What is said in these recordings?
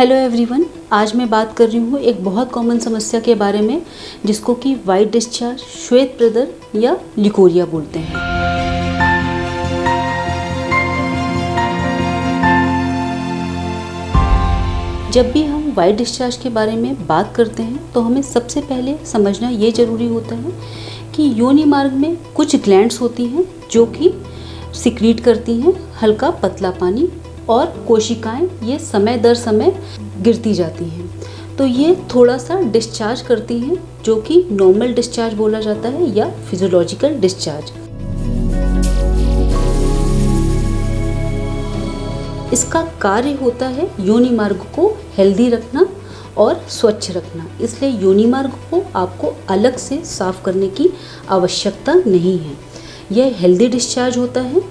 Hello everyone, आज मैं बात कर रही हूँ एक बहुत कॉमन समस्या के बारे में जिसको कि वाइट डिस्चार्ज, श्वेत प्रदर या लिकोरिया बोलते हैं। जब भी हम वाइट डिस्चार्ज के बारे में बात करते हैं तो हमें सबसे पहले समझना ये ज़रूरी होता है कि योनि मार्ग में कुछ ग्लैंड्स होती हैं जो कि सिक्रीट करती हैं हल्का पतला पानी और कोशिकाएं ये समय दर समय गिरती जाती हैं, तो ये थोड़ा सा डिस्चार्ज करती हैं जो कि नॉर्मल डिस्चार्ज बोला जाता है या फिजियोलॉजिकल डिस्चार्ज। इसका कार्य होता है योनि मार्ग को हेल्दी रखना और स्वच्छ रखना, इसलिए योनि मार्ग को आपको अलग से साफ करने की आवश्यकता नहीं है। यह हेल्दी डिस्चार्ज होता है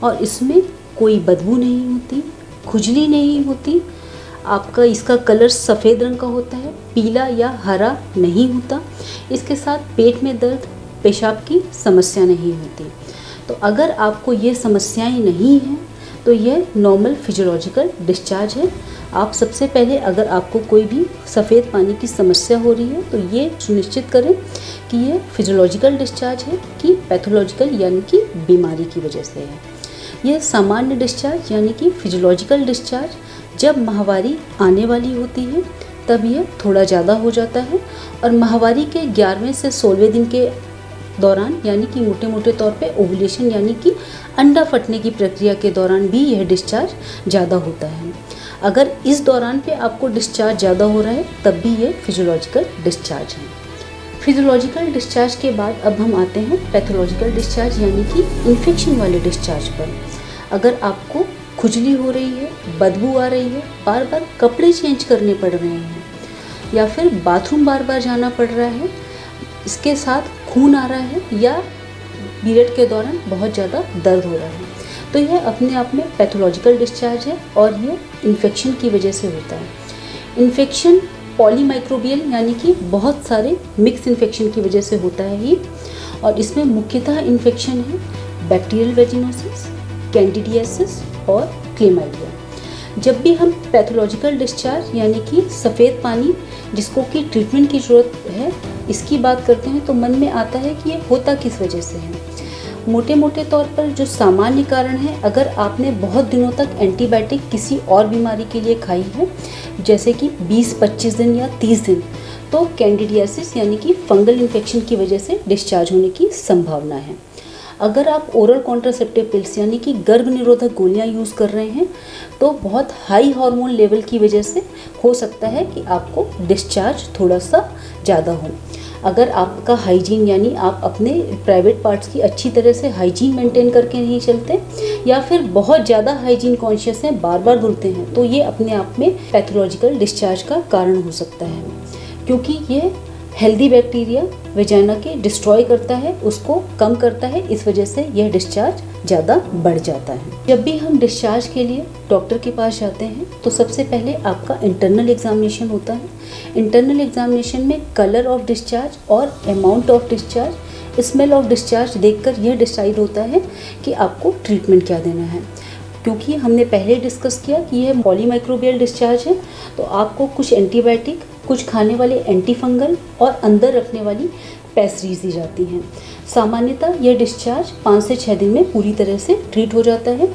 और इसमें कोई बदबू नहीं होती, खुजली नहीं होती। आपका इसका कलर सफ़ेद रंग का होता है, पीला या हरा नहीं होता। इसके साथ पेट में दर्द, पेशाब की समस्या नहीं होती। तो अगर आपको ये समस्याएं नहीं हैं तो यह नॉर्मल फिजियोलॉजिकल डिस्चार्ज है। आप सबसे पहले अगर आपको कोई भी सफ़ेद पानी की समस्या हो रही है तो ये सुनिश्चित करें कि ये फिजियोलॉजिकल डिस्चार्ज है कि पैथोलॉजिकल यानी कि बीमारी की वजह से है। यह सामान्य डिस्चार्ज यानी कि फिजियोलॉजिकल डिस्चार्ज जब माहवारी आने वाली होती है तब यह थोड़ा ज़्यादा हो जाता है और माहवारी के 11वें से 16वें दिन के दौरान यानी कि मोटे मोटे तौर पे ओवुलेशन यानी कि अंडा फटने की प्रक्रिया के दौरान भी यह डिस्चार्ज ज़्यादा होता है। अगर इस दौरान पे आपको डिस्चार्ज ज़्यादा हो रहा है तब भी यह फिजियोलॉजिकल डिस्चार्ज है। फिजियोलॉजिकल डिस्चार्ज के बाद अब हम आते हैं पैथोलॉजिकल डिस्चार्ज यानी कि इन्फेक्शन वाले डिस्चार्ज पर। अगर आपको खुजली हो रही है, बदबू आ रही है, बार बार कपड़े चेंज करने पड़ रहे हैं या फिर बाथरूम बार बार जाना पड़ रहा है, इसके साथ खून आ रहा है या पीरियड के दौरान बहुत ज़्यादा दर्द हो रहा है, तो यह अपने आप में पैथोलॉजिकल डिस्चार्ज है और यह इन्फेक्शन की वजह से होता है। इन्फेक्शन पॉलीमाइक्रोबियल यानी कि बहुत सारे मिक्स इन्फेक्शन की वजह से होता है ही, और इसमें मुख्यतः इन्फेक्शन है बैक्टीरियल वेजिनोसिस, कैंडिडियासिस और क्लेमाइडिया। जब भी हम पैथोलॉजिकल डिस्चार्ज यानी कि सफ़ेद पानी जिसको कि ट्रीटमेंट की ज़रूरत है इसकी बात करते हैं तो मन में आता है कि ये होता किस वजह से है। मोटे मोटे तौर पर जो सामान्य कारण है, अगर आपने बहुत दिनों तक एंटीबायोटिक किसी और बीमारी के लिए खाई है जैसे कि 20-25 दिन या 30 दिन, तो कैंडिडियासिस यानी कि फंगल इन्फेक्शन की वजह से डिस्चार्ज होने की संभावना है। अगर आप ओरल कॉन्ट्रासेप्टिव पिल्स यानी कि गर्भ निरोधक गोलियां यूज़ कर रहे हैं तो बहुत हाई हार्मोन लेवल की वजह से हो सकता है कि आपको डिस्चार्ज थोड़ा सा ज़्यादा हो। अगर आपका हाइजीन यानी आप अपने प्राइवेट पार्ट्स की अच्छी तरह से हाइजीन मेंटेन करके नहीं चलते या फिर बहुत ज़्यादा हाइजीन कॉन्शियस हैं, बार बार धुलते हैं, तो ये अपने आप में पैथोलॉजिकल डिस्चार्ज का कारण हो सकता है, क्योंकि ये हेल्दी बैक्टीरिया वेजाइना के डिस्ट्रॉय करता है, उसको कम करता है, इस वजह से यह डिस्चार्ज ज़्यादा बढ़ जाता है। जब भी हम डिस्चार्ज के लिए डॉक्टर के पास जाते हैं तो सबसे पहले आपका इंटरनल एग्जामिनेशन होता है। इंटरनल एग्जामिनेशन में कलर ऑफ डिस्चार्ज और amount of discharge, smell of discharge देखकर यह डिसाइड होता है कि आपको ट्रीटमेंट क्या देना है। क्योंकि हमने पहले डिस्कस किया कि यह पॉलीमाइक्रोबियल डिस्चार्ज है तो आपको कुछ एंटीबायोटिक, कुछ खाने वाले एंटीफंगल और अंदर रखने वाली पेस्ट्रीज दी जाती हैं। सामान्यतः यह डिस्चार्ज 5 से 6 दिन में पूरी तरह से ट्रीट हो जाता है।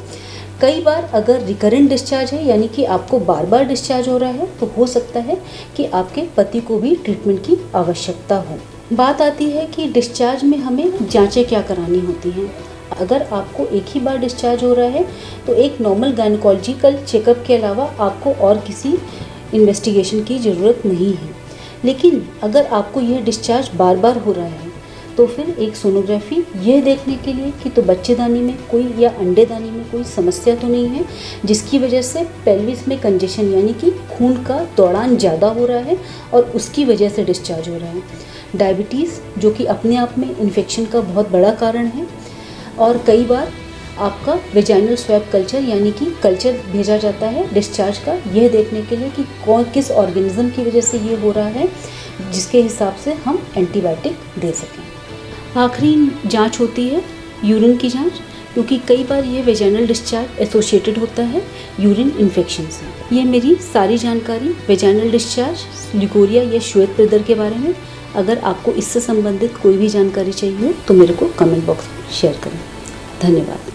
कई बार अगर रिकरेंट डिस्चार्ज है यानी कि आपको बार बार डिस्चार्ज हो रहा है तो हो सकता है कि आपके पति को भी ट्रीटमेंट की आवश्यकता हो। बात आती है कि डिस्चार्ज में हमें जांचें क्या करानी होती हैं। अगर आपको एक ही बार डिस्चार्ज हो रहा है तो एक नॉर्मल गायनेकोलॉजिकल चेकअप के अलावा आपको और किसी इन्वेस्टिगेशन की ज़रूरत नहीं है। लेकिन अगर आपको यह डिस्चार्ज बार बार हो रहा है तो फिर एक सोनोग्राफी यह देखने के लिए कि तो बच्चेदानी में कोई या अंडेदानी में कोई समस्या तो नहीं है जिसकी वजह से पेल्विस में कंजेशन यानी कि खून का दौड़ान ज़्यादा हो रहा है और उसकी वजह से डिस्चार्ज हो रहा है। डायबिटीज़ जो कि अपने आप में इन्फेक्शन का बहुत बड़ा कारण है, और कई बार आपका वेजाइनल स्वैब कल्चर यानी कि कल्चर भेजा जाता है डिस्चार्ज का, यह देखने के लिए कि कौन किस ऑर्गेनिज्म की वजह से ये हो रहा है जिसके हिसाब से हम एंटीबायोटिक दे सकें। आखिरी जांच होती है यूरिन की जांच। क्योंकि कई बार ये वेजाइनल डिस्चार्ज एसोसिएटेड होता है यूरिन इन्फेक्शन से। ये मेरी सारी जानकारी वेजाइनल डिस्चार्ज, लिगोरिया या श्वेत प्रदर के बारे में। अगर आपको इससे संबंधित कोई भी जानकारी चाहिए तो मेरे को कमेंट बॉक्स में शेयर करें। धन्यवाद।